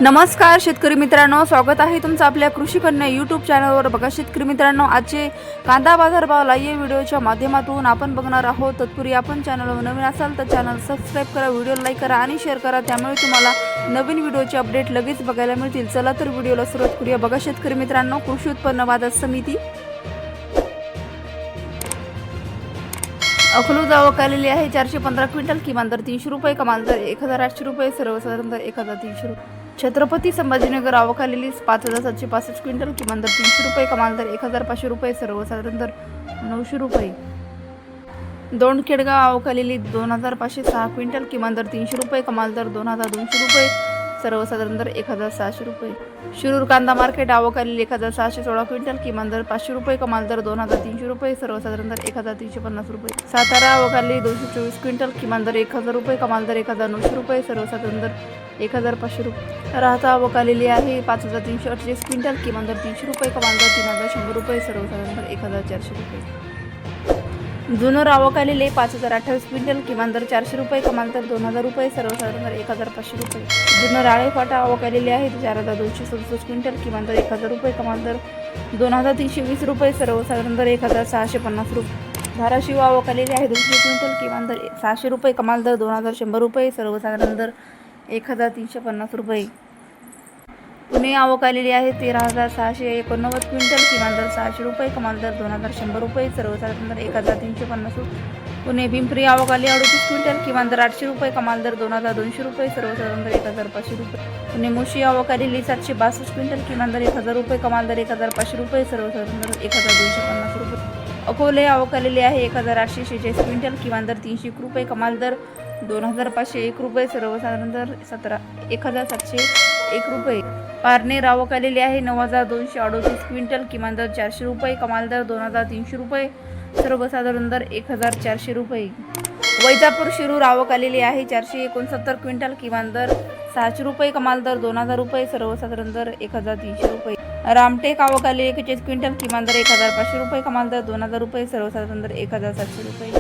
नमस्कार शेतकरी मित्रांनो, स्वागत आहे तुमचं आपल्या कृषी कन्या यूट्यूब चॅनलवर। बघा शेतकरी मित्रांनो, आजचे कांदा बाजार भाव लाईव्ह व्हिडिओच्या माध्यमातून आपण बघणार आहोत। तत्पूर्वी आपण चॅनलवर नवीन असाल तर चॅनल सबस्क्राइब करा, व्हिडिओ लाईक करा आणि शेअर करा, त्यामुळे तुम्हाला नवीन व्हिडिओचे अपडेट लगेच बघायला मिळतील। चला तर व्हिडिओला सुरुवात करूया। बघा शेतकरी मित्रांनो, कृषी उत्पन्न बाजार समिती अकलूज आवक आलेली आहे 415 क्विंटल, किमान दर 300 रुपये, कमाल दर 1800 रुपये, सर्वसाधारण दर 1300 रुपये। छत्रपती संभाजीनगर आवक आलेली 5765 क्विंटल, किमान दर 300 रुपये, कमाल दर 1500 रुपये, सर्वसाधारण दर 900 रुपये। दोंड खेडगाव आवक आलेली 2506 क्विंटल, किमान दर 300 रुपये, कमाल दर 2200 रुपये, सर्वसाधारण दर 1600 रुपये। शिरूर कांदा मार्केट आवक आलेली 1616 क्विंटल, किमान दर 500 रुपये, कमाल दर 2300 रुपये, सर्वसाधारण दर 1350 रुपये। सातारा आवक आलेली 224 क्विंटल, किमान दर 1000 रुपये, कमाल दर 1900 रुपये, सर्वसाधारण दर 1500 रुपये। राहता आवक आलेली आहे 5338 क्विंटल, किमान दर 300 रुपये, कमाल दर 3100 रुपये, सर्वसाधारण दर 1400 रुपये। जुन्नर आवक आलेले 5028 क्विंटल, किमान दर 400 रुपये, कमाल दर 2000 रुपये, सर्वसाधारण दर 1500 रुपये। जुन्नर आळेफाटा आवक आलेली आहे 4267 क्विंटल, किमान दर 1000 रुपये, कमाल दर 2320 रुपये, सर्वसाधारण दर 1650 रुपये। धाराशिव आवक आलेली आहे 200 क्विंटल, किमान दर 600 रुपये, कमाल दर 2100 रुपये, सर्वसाधारण दर 1350 रुपये। पुणे आवक आलेली आहे 13689 क्विंटल, किमान दर 600 रुपये, कमाल दर 2100 रुपये, सर्वसाधारण दर 1350 रुपये। पुणे पिंपरी आवक आली 38 क्विंटल, किमान दर 800 रुपये, कमाल दर 2200 रुपये, सर्वसाधारण दर 1500 रुपये। पुणे मुशी आवक आलेली 762 क्विंटल, किमान दर 1000 रुपये, कमाल दर 1500 रुपये, सर्वसाधारण दर 1250 रुपये। अकोले आवक आलेली आहे 1846 क्विंटल, किमान दर 301 रुपये, कमाल दर 2501 रुपये, सर्वसाधारण दर 1701 रुपये। पारनेर आवक आलेली आहे 9238 क्विंटल, किमान दर 400 रुपये, कमाल दर 2300 रुपये, सर्वसाधारण दर 1400 रुपये। वैजापूर शिरूर आवक आलेली आहे 469 क्विंटल, किमान दर 600 रुपये, कमाल दर 2000 रुपये, सर्वसाधारण दर 1300 रुपये। रामटेक आवक आलेली 41 क्विंटल, किमान दर 1500 रुपये, कमाल दर 2000 रुपये, सर्वसाधारण दर 1700 रुपये।